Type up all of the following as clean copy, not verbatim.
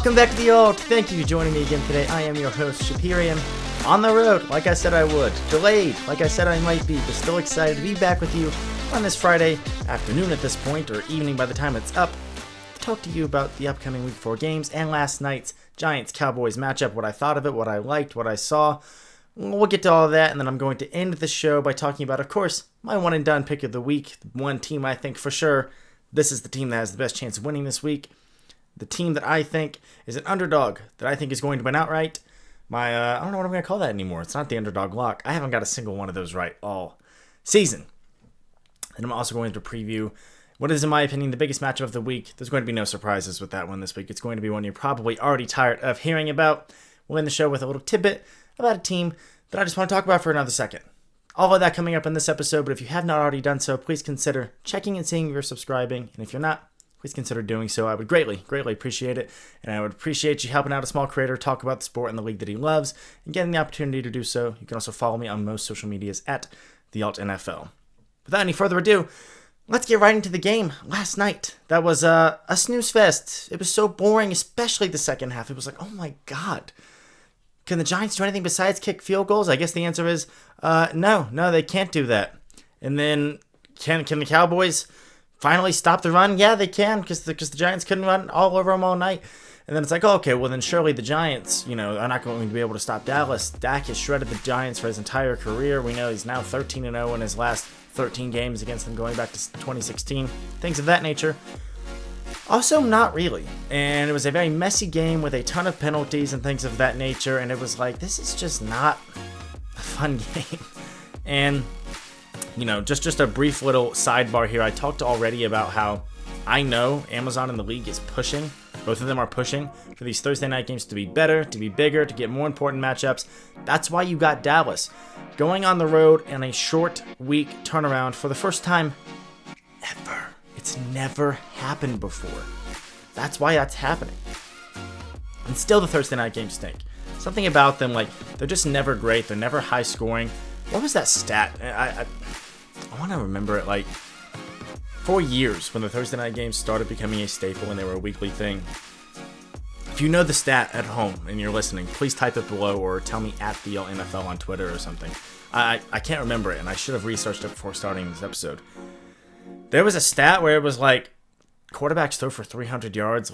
Welcome back to the Alt. Thank you for joining me again today. I am your host, Shapirian. On the road, like I said I would. Delayed, like I said I might be, but still excited to be back with you on this Friday afternoon at this point, or evening by the time it's up, to talk to you about the upcoming Week 4 games and last night's Giants-Cowboys matchup, what I thought of it, what I liked, what I saw. We'll get to all of that, and then I'm going to end the show by talking about, of course, my one-and-done pick of the week. One team I think for sure, this is the team that has the best chance of winning this week. The team that I think is an underdog, that I think is going to win outright. I don't know what I'm going to call that anymore. It's not the underdog lock. I haven't got a single one of those right all season. And I'm also going to preview what is, in my opinion, the biggest matchup of the week. There's going to be no surprises with that one this week. It's going to be one you're probably already tired of hearing about. We'll end the show with a little tidbit about a team that I just want to talk about for another second. All of that coming up in this episode, but if you have not already done so, please consider checking and seeing if you're subscribing. And if you're not, please consider doing so. I would greatly appreciate it. And I would appreciate you helping out a small creator talk about the sport and the league that he loves and getting the opportunity to do so. You can also follow me on most social medias at the Alt NFL. Without any further ado, let's get right into the game last night. That was a snooze fest. It was so boring, especially the second half. It was like, oh my God. Can the Giants do anything besides kick field goals? I guess the answer is no, they can't do that. And then can the Cowboys finally stop the run? Yeah, they can, because the Giants couldn't run all over them all night. And then it's like, oh, okay, well then surely the Giants, are not going to be able to stop Dallas. Dak has shredded the Giants for his entire career. We know he's now 13-0 in his last 13 games against them going back to 2016. Things of that nature. Also, not really. And it was a very messy game with a ton of penalties and things of that nature. And it was like, this is just not a fun game. And just a brief little sidebar here. I talked already about how I know Amazon and the league is pushing. Both of them are pushing for these Thursday night games to be better, to be bigger, to get more important matchups. That's why you got Dallas going on the road in a short week turnaround for the first time ever. It's never happened before. That's why that's happening. And still the Thursday night games stink. Something about them, they're just never great. They're never high scoring. What was that stat? I want to remember it. For years, when the Thursday night games started becoming a staple and they were a weekly thing. If you know the stat at home and you're listening, please type it below or tell me at the NFL on Twitter or something. I can't remember it, and I should have researched it before starting this episode. There was a stat where it was quarterbacks throw for 300 yards.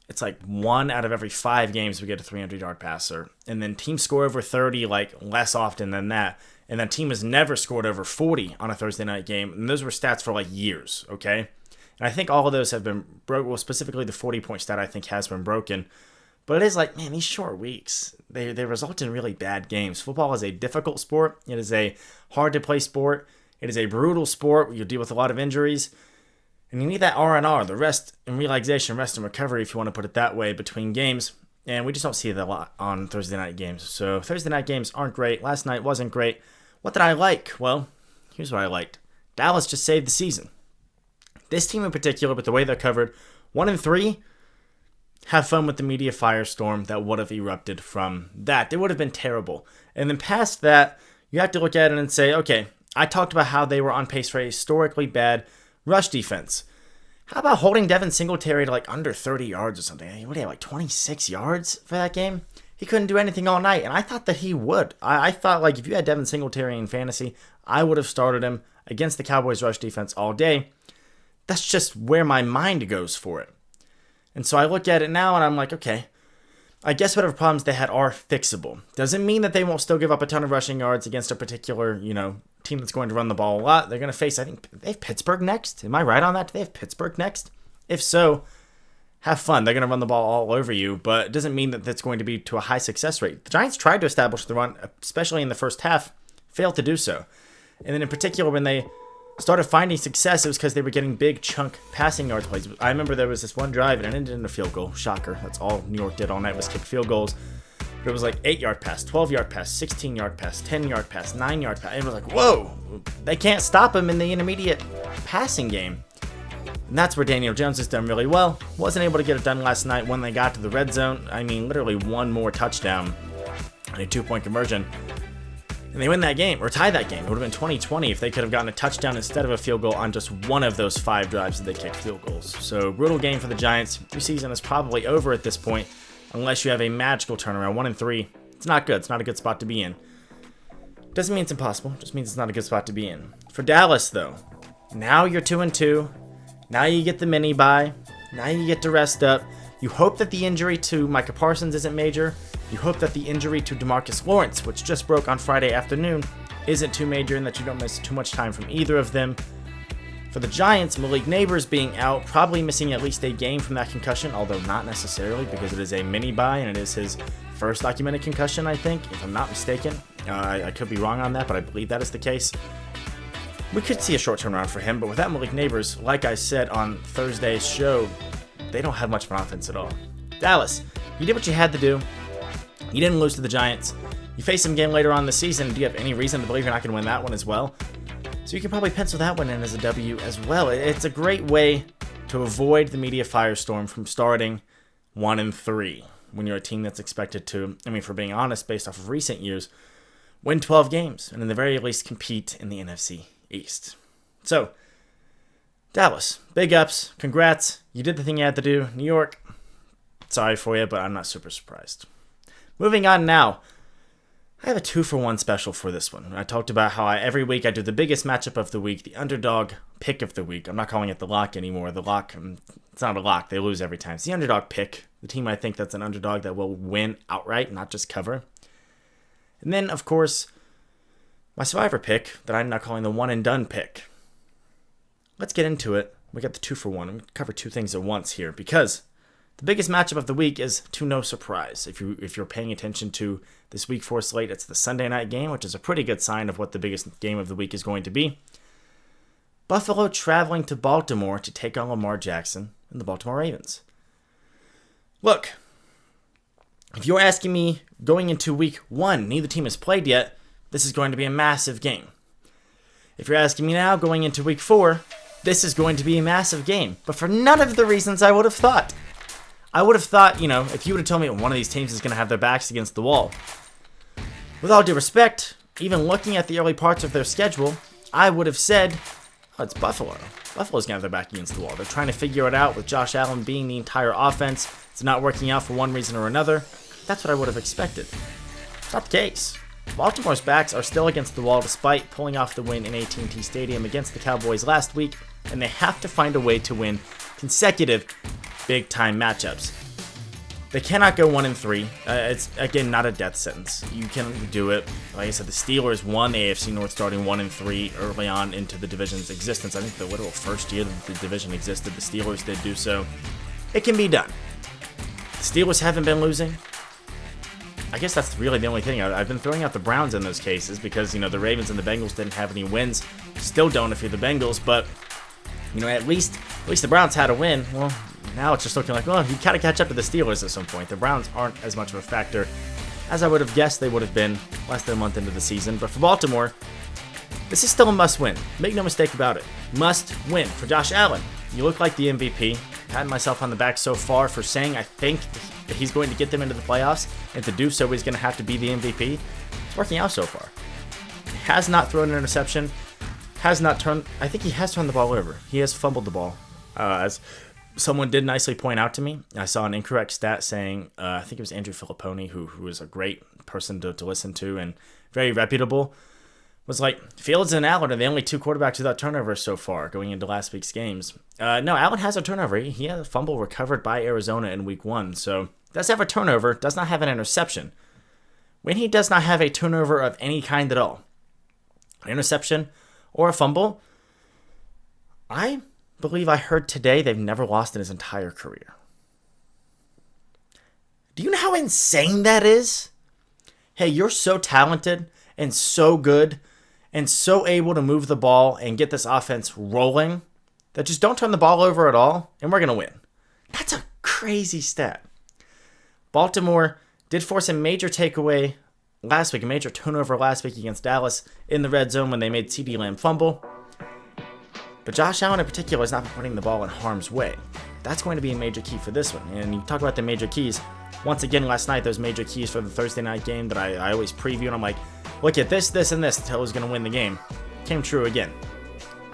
It's 1 out of every 5 games we get a 300-yard passer. And then teams score over 30 less often than that. And that team has never scored over 40 on a Thursday night game. And those were stats for years, okay? And I think all of those have been broken. Well, specifically the 40-point stat I think has been broken. But it is man, these short weeks, they result in really bad games. Football is a difficult sport. It is a hard-to-play sport. It is a brutal sport where you deal with a lot of injuries. And you need that R&R, the rest and relaxation, rest and recovery, if you want to put it that way, between games. And we just don't see that a lot on Thursday night games. So Thursday night games aren't great. Last night wasn't great. What did I like? Well, here's what I liked. Dallas just saved the season. This team in particular, with the way they're covered, 1-3, have fun with the media firestorm that would have erupted from that. It would have been terrible. And then past that, you have to look at it and say, okay, I talked about how they were on pace for a historically bad rush defense. How about holding Devin Singletary to under 30 yards or something? What do you have, 26 yards for that game? He couldn't do anything all night, and I thought that he would. I thought, if you had Devin Singletary in fantasy, I would have started him against the Cowboys rush defense all day. That's just where my mind goes for it. And so I look at it now, and I'm like, okay, I guess whatever problems they had are fixable. Doesn't mean that they won't still give up a ton of rushing yards against a particular, team that's going to run the ball a lot. They're going to face, I think, they have Pittsburgh next. Am I right on that? Do they have Pittsburgh next? If so, have fun. They're going to run the ball all over you, but it doesn't mean that that's going to be to a high success rate. The Giants tried to establish the run, especially in the first half, failed to do so. And then in particular, when they started finding success, it was because they were getting big chunk passing yards plays. I remember there was this one drive, and it ended in a field goal. Shocker. That's all New York did all night was kick field goals. But it was 8-yard pass, 12-yard pass, 16-yard pass, 10-yard pass, 9-yard pass. And it was whoa, they can't stop him in the intermediate passing game. And that's where Daniel Jones has done really well. Wasn't able to get it done last night when they got to the red zone. I mean, literally one more touchdown and a 2-point conversion. and they win that game, or tie that game. It would have been 20-20 if they could have gotten a touchdown instead of a field goal on just one of those 5 drives that they kicked field goals. So, brutal game for the Giants. Your season is probably over at this point, unless you have a magical turnaround. 1-3. It's not good. It's not a good spot to be in. Doesn't mean it's impossible. Just means it's not a good spot to be in. For Dallas, though, now you're 2-2. Now you get the mini bye. Now you get to rest up. You hope that the injury to Micah Parsons isn't major. You hope that the injury to DeMarcus Lawrence, which just broke on Friday afternoon, isn't too major and that you don't miss too much time from either of them. For the Giants, Malik Neighbors being out, probably missing at least a game from that concussion, although not necessarily because it is a mini bye and it is his first documented concussion, I think, if I'm not mistaken. I could be wrong on that, but I believe that is the case. We could see a short turnaround for him, but without Malik Neighbors, like I said on Thursday's show, they don't have much of an offense at all. Dallas, you did what you had to do. You didn't lose to the Giants. You face them again later on in the season. Do you have any reason to believe you're not going to win that one as well? So you can probably pencil that one in as a W as well. It's a great way to avoid the media firestorm from starting 1-3 when you're a team that's expected to, for being honest, based off of recent years, win 12 games and in the very least compete in the NFC East. So, Dallas, big ups, congrats. You did the thing you had to do. New York, sorry for you, but I'm not super surprised. Moving on now, I have a 2-for-1 special for this one. I talked about how every week I do the biggest matchup of the week, the underdog pick of the week. I'm not calling it the lock anymore. The lock, it's not a lock. They lose every time. It's the underdog pick, the team I think that's an underdog that will win outright, not just cover. And then, of course, my survivor pick that I'm not calling the one-and-done pick. Let's get into it. We got the 2-for-1. I'm going to cover 2 things at once here because the biggest matchup of the week is to no surprise. If you're paying attention to this week 4 slate, it's the Sunday night game, which is a pretty good sign of what the biggest game of the week is going to be. Buffalo traveling to Baltimore to take on Lamar Jackson and the Baltimore Ravens. Look, if you're asking me going into week 1, neither team has played yet, this is going to be a massive game. If you're asking me now going into week 4, this is going to be a massive game, but for none of the reasons I would have thought. I would have thought, if you would have told me one of these teams is going to have their backs against the wall. With all due respect, even looking at the early parts of their schedule, I would have said, oh, it's Buffalo. Buffalo's going to have their back against the wall. They're trying to figure it out with Josh Allen being the entire offense. It's not working out for one reason or another. That's what I would have expected. It's not the case. Baltimore's backs are still against the wall despite pulling off the win in AT&T Stadium against the Cowboys last week, and they have to find a way to win consecutive big-time matchups. They cannot go 1-3. It's, again, not a death sentence. You can do it. Like I said, the Steelers won the AFC North starting 1-3 early on into the division's existence. I think the literal first year that the division existed, the Steelers did do so. It can be done. The Steelers haven't been losing. I guess that's really the only thing. I've been throwing out the Browns in those cases because, the Ravens and the Bengals didn't have any wins. Still don't if you're the Bengals, but, at least the Browns had a win. Well, now it's just looking like, well, you gotta catch up to the Steelers at some point. The Browns aren't as much of a factor as I would have guessed they would have been less than a month into the season. But for Baltimore, this is still a must-win. Make no mistake about it. Must win. For Josh Allen, you look like the MVP. Patting myself on the back so far for saying I think that he's going to get them into the playoffs, and to do so he's going to have to be the MVP. It's working out so far. He has not thrown an interception. I think he has turned the ball over. He has fumbled the ball. As someone did nicely point out to me, I saw an incorrect stat saying, I think it was Andrew Filipponi, who is a great person to listen to and very reputable, was like, Fields and Allen are the only 2 quarterbacks without turnovers so far going into last week's games. No, Allen has a turnover. He had a fumble recovered by Arizona in week 1, so does have a turnover, does not have an interception. When he does not have a turnover of any kind at all, an interception or a fumble, I believe I heard today they've never lost in his entire career. Do you know how insane that is? Hey, you're so talented and so good and so able to move the ball and get this offense rolling that just don't turn the ball over at all, and we're going to win. That's a crazy stat. Baltimore did force a major takeaway last week, a major turnover last week against Dallas in the red zone when they made CeeDee Lamb fumble. But Josh Allen in particular has not been putting the ball in harm's way. That's going to be a major key for this one. And you talk about the major keys. Once again, last night, those major keys for the Thursday night game that I always preview, and I'm like, look at this, this, and this until it was going to win the game. Came true again.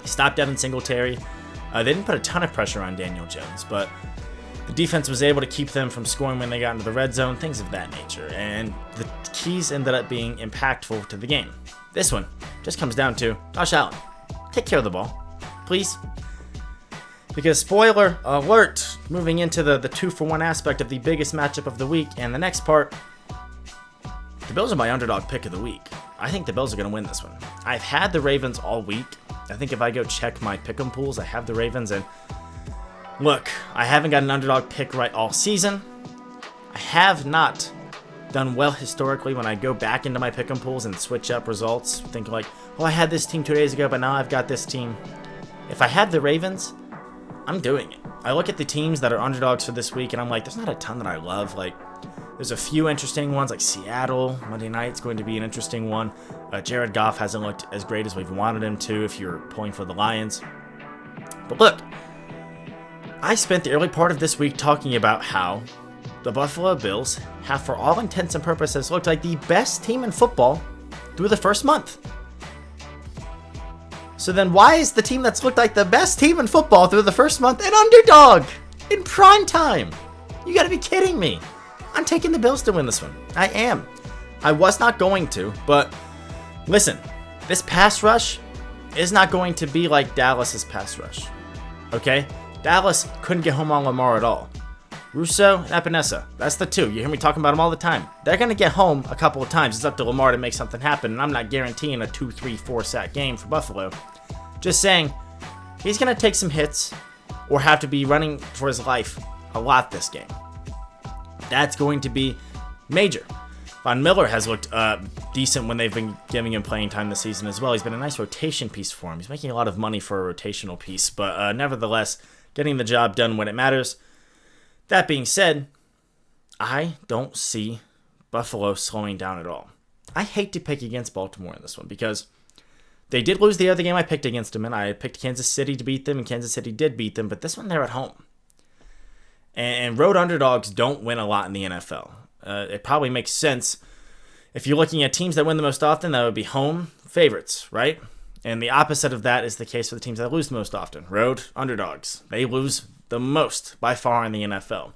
He stopped Devin Singletary. They didn't put a ton of pressure on Daniel Jones, but the defense was able to keep them from scoring when they got into the red zone, things of that nature, and the keys ended up being impactful to the game. This one just comes down to Josh Allen. Take care of the ball, please. Because spoiler alert, moving into the 2-for-1 aspect of the biggest matchup of the week, and the next part, the Bills are my underdog pick of the week. I think the Bills are going to win this one. I've had the Ravens all week. I think if I go check my pick'em pools, I have the Ravens, and look, I haven't got an underdog pick right all season. I have not done well historically when I go back into my pick'em pools and switch up results. Think like, oh, I had this team 2 days ago, but now I've got this team. If I had the Ravens, I'm doing it. I look at the teams that are underdogs for this week, and I'm like, there's not a ton that I love. Like, there's a few interesting ones, like Seattle. Monday night's going to be an interesting one. Jared Goff hasn't looked as great as we've wanted him to if you're pulling for the Lions. But look, I spent the early part of this week talking about how the Buffalo Bills have, for all intents and purposes, looked like the best team in football through the first month. So then why is the team that's looked like the best team in football through the first month an underdog in prime time? You gotta be kidding me. I'm taking the Bills to win this one. I am. I was not going to, but listen, this pass rush is not going to be like Dallas's pass rush. Okay? Dallas couldn't get home on Lamar at all. Russo and Epinesa, that's the two. You hear me talking about them all the time. They're going to get home a couple of times. It's up to Lamar to make something happen, and I'm not guaranteeing a 2, 3, 4 sack game for Buffalo. Just saying, he's going to take some hits or have to be running for his life a lot this game. That's going to be major. Von Miller has looked decent when they've been giving him playing time this season as well. He's been a nice rotation piece for him. He's making a lot of money for a rotational piece, but nevertheless, getting the job done when it matters. That being said, I don't see Buffalo slowing down at all. I hate to pick against Baltimore in this one because they did lose the other game I picked against them, and I picked Kansas City to beat them, and Kansas City did beat them, but this one they're at home. And road underdogs don't win a lot in the NFL. It probably makes sense. If you're looking at teams that win the most often, that would be home favorites, right? And the opposite of that is the case for the teams that lose the most often. Road underdogs. They lose the most by far in the NFL.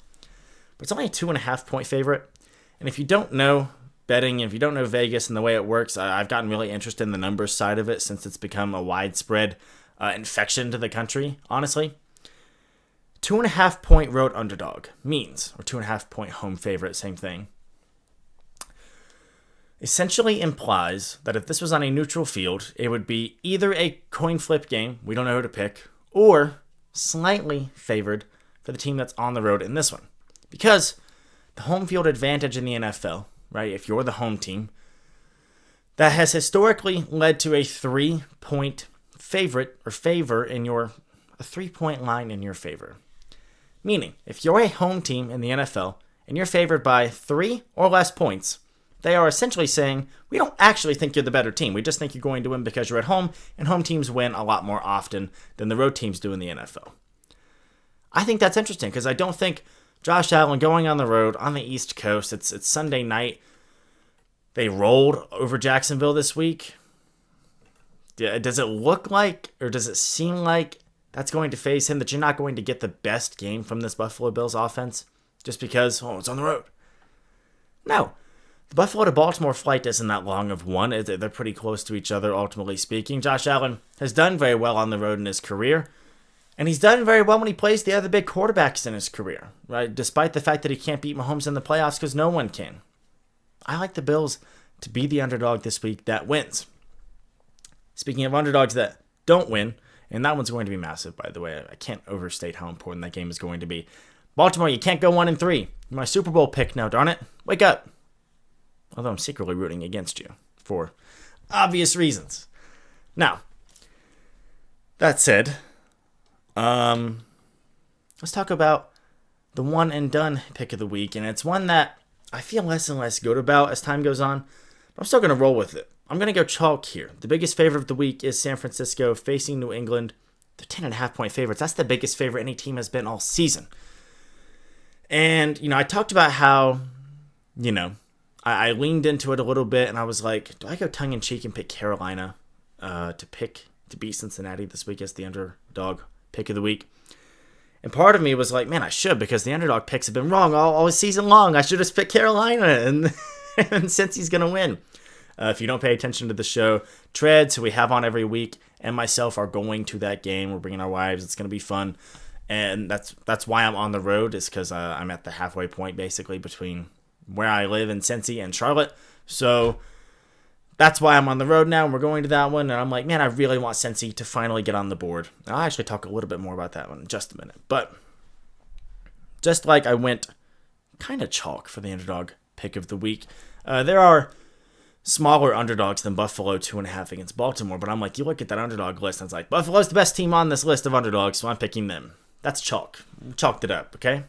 But it's only a 2.5-point favorite. And if you don't know betting, if you don't know Vegas and the way it works, I've gotten really interested in the numbers side of it since it's become a widespread infection to the country, honestly. 2.5-point road underdog means, or 2.5-point home favorite, same thing, essentially implies that if this was on a neutral field, it would be either a coin flip game, we don't know who to pick, or slightly favored for the team that's on the road in this one. Because the home field advantage in the NFL, right, if you're the home team, that has historically led to a 3-point favorite or favor in your, a 3-point line in your favor. Meaning, if you're a home team in the NFL and you're favored by 3 or less points, they are essentially saying, we don't actually think you're the better team. We just think you're going to win because you're at home, and home teams win a lot more often than the road teams do in the NFL. I think that's interesting because I don't think Josh Allen going on the road on the East Coast, it's Sunday night. They rolled over Jacksonville this week. Does it look like, or does it seem like that's going to phase him, that you're not going to get the best game from this Buffalo Bills offense just because, it's on the road? No. The Buffalo to Baltimore flight isn't that long of one. They're pretty close to each other, ultimately speaking. Josh Allen has done very well on the road in his career, and he's done very well when he plays the other big quarterbacks in his career, right? Despite the fact that he can't beat Mahomes in the playoffs because no one can. I like the Bills to be the underdog this week that wins. Speaking of underdogs that don't win, and that one's going to be massive, by the way. I can't overstate how important that game is going to be. Baltimore, you can't go 1-3. You're my Super Bowl pick now, darn it. Wake up. Although I'm secretly rooting against you for obvious reasons. Now, that said, let's talk about the one and done pick of the week. And it's one that I feel less and less good about as time goes on. But I'm still going to roll with it. I'm going to go chalk here. The biggest favorite of the week is San Francisco facing New England. They're 10.5-point favorites. That's the biggest favorite any team has been all season. And, I talked about how, I leaned into it a little bit, and I was like, do I go tongue-in-cheek and pick Carolina to beat Cincinnati this week as the underdog pick of the week? And part of me was like, man, I should, because the underdog picks have been wrong all season long. I should have picked Carolina, and Cincy's going to win. If you don't pay attention to the show, Treads, who we have on every week, and myself are going to that game. We're bringing our wives. It's going to be fun. And that's why I'm on the road, is because I'm at the halfway point, basically, between where I live in Cincy and Charlotte. So that's why I'm on the road now, and we're going to that one. And I'm like, man, I really want Cincy to finally get on the board. And I'll actually talk a little bit more about that one in just a minute. But just like I went kind of chalk for the underdog pick of the week, there are smaller underdogs than Buffalo, 2.5 against Baltimore. But I'm like, you look at that underdog list, and it's like, Buffalo's the best team on this list of underdogs, so I'm picking them. That's chalk. Chalked it up, okay?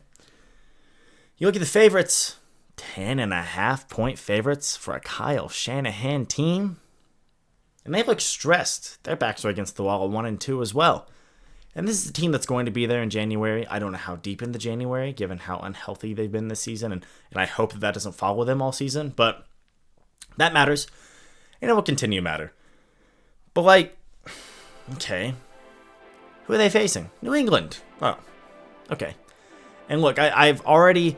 You look at the favorites, 10.5-point favorites for a Kyle Shanahan team. And they look stressed. Their backs are against the wall at 1-2 as well. And this is a team that's going to be there in January. I don't know how deep into January, given how unhealthy they've been this season. And I hope that doesn't follow them all season. But that matters. And it will continue to matter. But, like, okay. Who are they facing? New England. Oh, okay. And look, I've already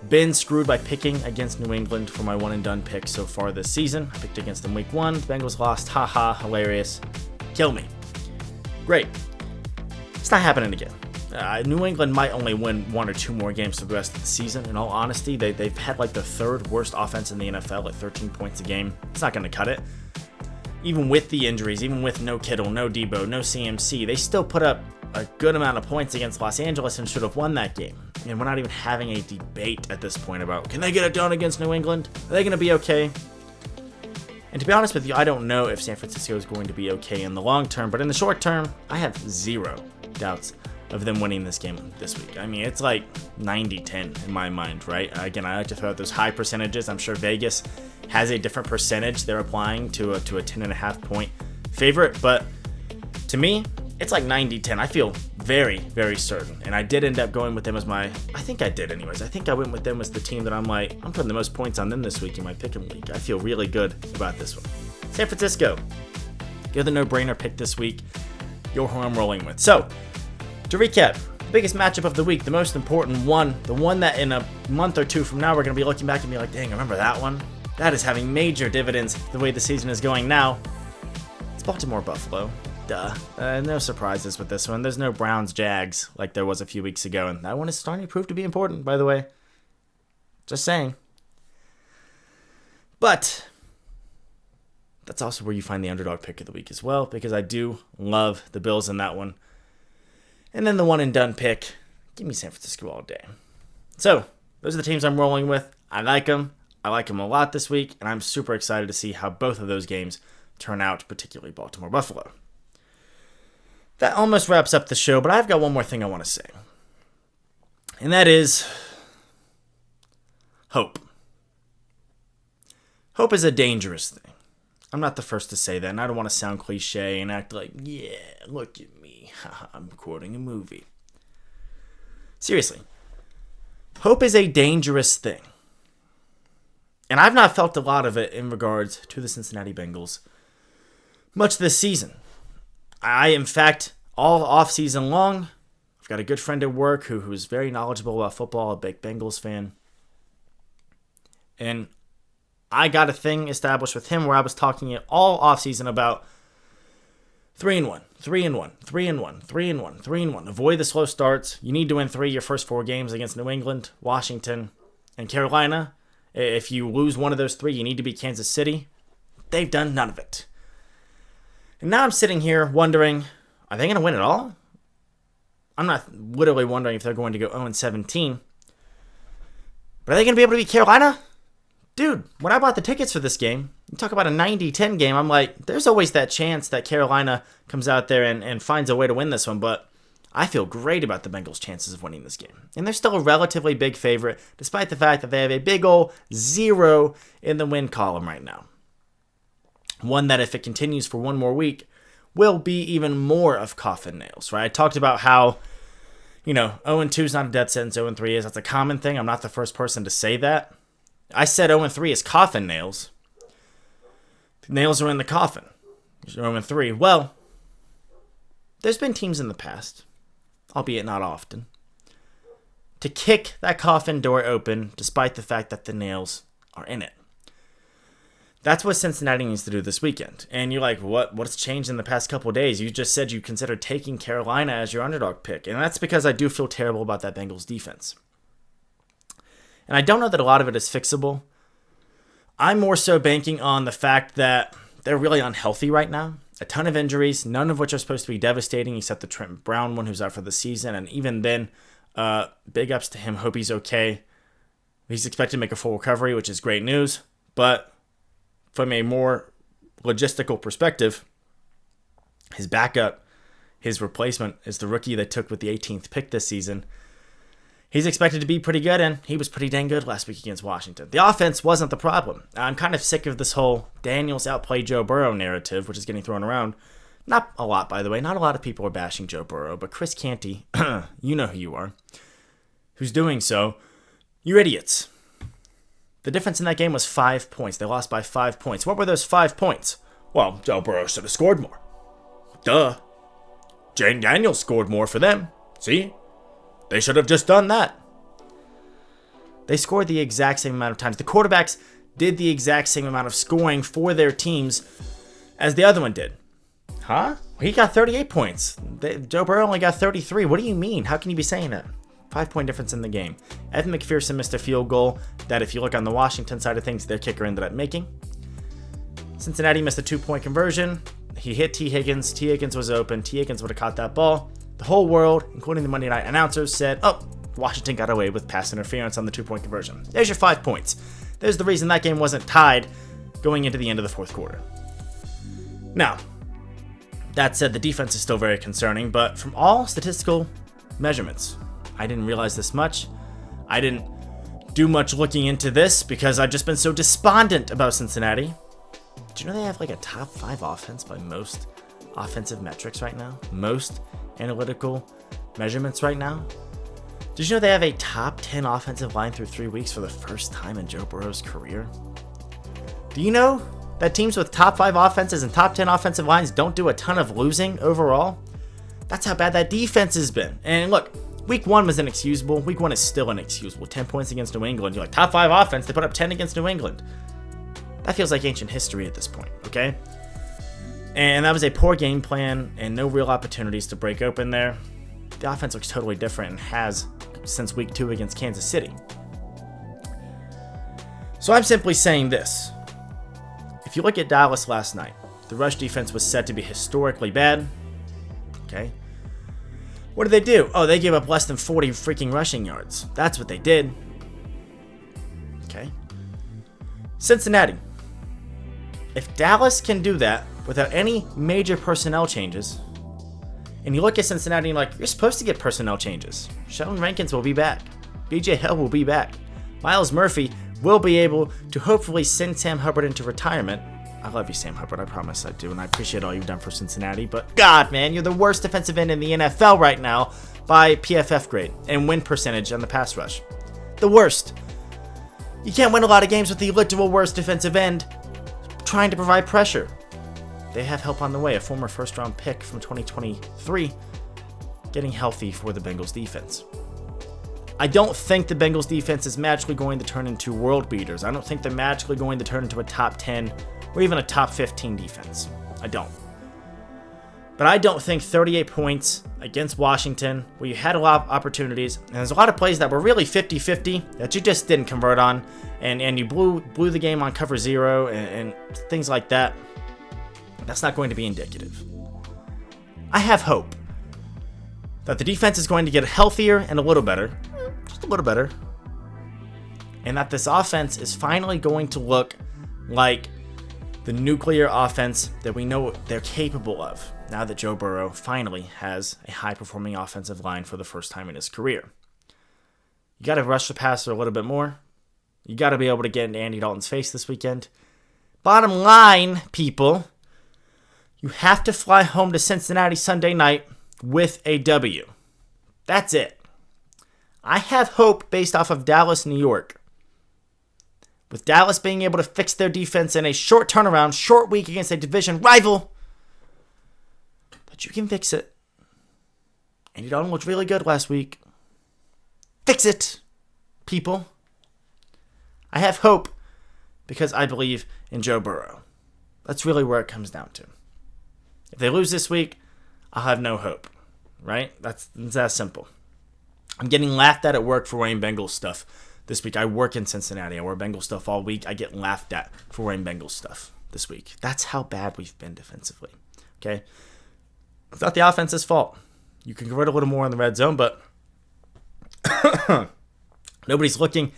been screwed by picking against New England for my one-and-done pick so far this season. I picked against them week 1. Bengals lost. Haha, hilarious. Kill me. Great. It's not happening again. New England might only win 1 or 2 more games for the rest of the season. In all honesty, they've had like the 3rd worst offense in the NFL at 13 points a game. It's not going to cut it. Even with the injuries, even with no Kittle, no Debo, no CMC, they still put up a good amount of points against Los Angeles and should have won that game. And we're not even having a debate at this point about, can they get it done against New England? Are they going to be okay? And to be honest with you, I don't know if San Francisco is going to be okay in the long term, but in the short term, I have 0 doubts of them winning this game this week. I mean, it's like 90-10 in my mind, right? Again, I like to throw out those high percentages. I'm sure Vegas has a different percentage they're applying to a 10.5-point favorite, but to me, it's like 90-10. I feel very, very certain. And I did end up going with them as I think I did anyways. I think I went with them as the team that I'm putting the most points on them this week in my pick'em league. I feel really good about this one. San Francisco, you're the no-brainer pick this week. You're who I'm rolling with. So, to recap, the biggest matchup of the week, the most important one, the one that in a month or 2 from now we're going to be looking back and be like, dang, remember that one? That is having major dividends the way the season is going now. It's Baltimore-Buffalo. Duh. No surprises with this one. There's no Browns-Jags like there was a few weeks ago, and that one is starting to prove to be important, by the way. Just saying. But that's also where you find the underdog pick of the week as well, because I do love the Bills in that one. And then the one-and-done pick, give me San Francisco all day. So, those are the teams I'm rolling with. I like them. I like them a lot this week, and I'm super excited to see how both of those games turn out, particularly Baltimore-Buffalo. That almost wraps up the show, but I've got one more thing I want to say. And that is hope. Hope is a dangerous thing. I'm not the first to say that, and I don't want to sound cliche and act like, yeah, look at me. I'm quoting a movie. Seriously. Hope is a dangerous thing. And I've not felt a lot of it in regards to the Cincinnati Bengals much this season. In fact, all off-season long, I've got a good friend at work who's very knowledgeable about football, a big Bengals fan. And I got a thing established with him where I was talking all off-season about 3-1, 3-1, 3-1, 3-1, 3-1. Avoid the slow starts. You need to win 3 your first 4 games against New England, Washington, and Carolina. If you lose one of those 3, you need to beat Kansas City. They've done none of it. And now I'm sitting here wondering, are they going to win it all? I'm not literally wondering if they're going to go 0-17. But are they going to be able to beat Carolina? Dude, when I bought the tickets for this game, you talk about a 90-10 game, I'm like, there's always that chance that Carolina comes out there and finds a way to win this one, but I feel great about the Bengals' chances of winning this game. And they're still a relatively big favorite, despite the fact that they have a big ol' 0 in the win column right now. One that, if it continues for one more week, will be even more of coffin nails, right? I talked about how, 0-2 is not a death sentence, 0-3 is. That's a common thing. I'm not the first person to say that. I said 0-3 is coffin nails. The nails are in the coffin. 0-3. Well, there's been teams in the past, albeit not often, to kick that coffin door open despite the fact that the nails are in it. That's what Cincinnati needs to do this weekend. And you're like, what's changed in the past couple of days? You just said you considered taking Carolina as your underdog pick. And that's because I do feel terrible about that Bengals defense. And I don't know that a lot of it is fixable. I'm more so banking on the fact that they're really unhealthy right now. A ton of injuries, none of which are supposed to be devastating except the Trent Brown one who's out for the season. And even then, big ups to him. Hope he's okay. He's expected to make a full recovery, which is great news. But from a more logistical perspective, his backup, his replacement, is the rookie they took with the 18th pick this season. He's expected to be pretty good, and he was pretty dang good last week against Washington. The offense wasn't the problem. I'm kind of sick of this whole Daniels outplayed Joe Burrow narrative, which is getting thrown around. Not a lot, by the way. Not a lot of people are bashing Joe Burrow, but Chris Canty, you know who you are, who's doing so. You idiots. The difference in that game was 5 points. They lost by 5 points. What were those 5 points? Well, Joe Burrow should have scored more. Duh. Jane Daniels scored more for them. See? They should have just done that. They scored the exact same amount of times. The quarterbacks did the exact same amount of scoring for their teams as the other one did. Huh? He got 38 points. Joe Burrow only got 33. What do you mean? How can you be saying that? 5-point difference in the game. Evan McPherson missed a field goal that, if you look on the Washington side of things, their kicker ended up making. Cincinnati missed a 2-point conversion. He hit T. Higgins. T. Higgins was open. T. Higgins would have caught that ball. The whole world, including the Monday night announcers, said, oh, Washington got away with pass interference on the 2-point conversion. There's your 5 points. There's the reason that game wasn't tied going into the end of the fourth quarter. Now, that said, the defense is still very concerning, but from all statistical measurements, I didn't realize this much. I didn't do much looking into this because I've just been so despondent about Cincinnati. Do you know they have like a top 5 offense by most offensive metrics right now? Most analytical measurements right now? Did you know they have a top 10 offensive line through 3 weeks for the first time in Joe Burrow's career? Do you know that teams with top 5 offenses and top 10 offensive lines don't do a ton of losing overall? That's how bad that defense has been. And look, Week 1 was inexcusable. Week 1 is still inexcusable. 10 points against New England. You're like, top 5 offense, they put up 10 against New England. That feels like ancient history at this point, okay? And that was a poor game plan and no real opportunities to break open there. The offense looks totally different and has since Week 2 against Kansas City. So I'm simply saying this. If you look at Dallas last night, the rush defense was said to be historically bad. Okay. What did they do? Oh, they gave up less than 40 freaking rushing yards. That's what they did. Okay. Cincinnati. If Dallas can do that without any major personnel changes, and you look at Cincinnati and you're supposed to get personnel changes. Sheldon Rankins will be back. BJ Hill will be back. Miles Murphy will be able to hopefully send Sam Hubbard into retirement. I love you, Sam Hubbard. I promise I do, and I appreciate all you've done for Cincinnati. But God, man, you're the worst defensive end in the NFL right now by PFF grade and win percentage on the pass rush. The worst. You can't win a lot of games with the literal worst defensive end trying to provide pressure. They have help on the way. A former first-round pick from 2023 getting healthy for the Bengals defense. I don't think the Bengals defense is magically going to turn into world beaters. I don't think they're magically going to turn into a top 10 or even a top 15 defense. I don't. But I don't think 38 points against Washington, where you had a lot of opportunities, and there's a lot of plays that were really 50-50 that you just didn't convert on, and you blew the game on cover 0 and things like that. That's not going to be indicative. I have hope that the defense is going to get healthier and a little better, just a little better, and that this offense is finally going to look like the nuclear offense that we know they're capable of now that Joe Burrow finally has a high-performing offensive line for the first time in his career. You got to rush the passer a little bit more. You got to be able to get into Andy Dalton's face this weekend. Bottom line, people, you have to fly home to Cincinnati Sunday night with a W. That's it. I have hope based off of Dallas, New York. with Dallas being able to fix their defense in a short turnaround, short week against a division rival, but you can fix it. Andy Dalton looked really good last week. Fix it, people. I have hope because I believe in Joe Burrow. That's really where it comes down to. If they lose this week, I'll have no hope, right? It's that simple. I'm getting laughed at work for wearing Bengals stuff this week. I work in Cincinnati. I wear Bengals stuff all week. I get laughed at for wearing Bengals stuff this week. That's how bad we've been defensively, okay? It's not the offense's fault. You can convert a little more in the red zone, but nobody's looking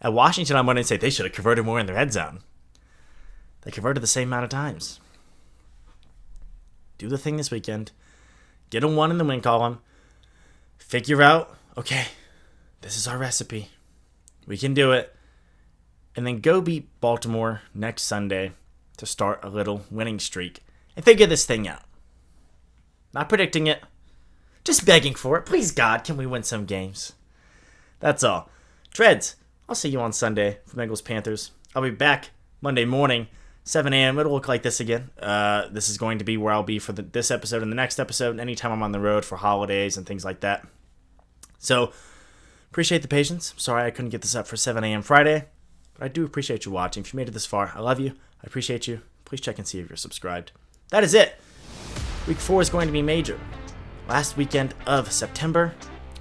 at Washington on Monday and say they should have converted more in the red zone. They converted the same amount of times. Do the thing this weekend. Get a 1 in the win column. Figure out, okay, this is our recipe. We can do it. And then go beat Baltimore next Sunday to start a little winning streak and figure this thing out. Not predicting it. Just begging for it. Please, God, can we win some games? That's all. Dreads, I'll see you on Sunday for Bengals Panthers. I'll be back Monday morning, 7 a.m. It'll look like this again. This is going to be where I'll be for this episode and the next episode, anytime I'm on the road for holidays and things like that. So, appreciate the patience. Sorry I couldn't get this up for 7 a.m. Friday, but I do appreciate you watching. If you made it this far, I love you. I appreciate you. Please check and see if you're subscribed. That is it. Week 4 is going to be major. Last weekend of September.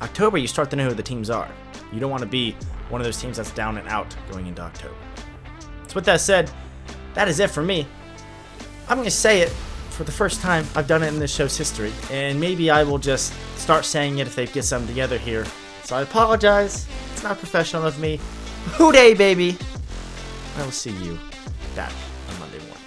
October, you start to know who the teams are. You don't want to be one of those teams that's down and out going into October. So with that said, that is it for me. I'm going to say it for the first time I've done it in this show's history, and maybe I will just start saying it if they get something together here. So I apologize. It's not professional of me. Hoo-day, baby. I will see you back on Monday morning.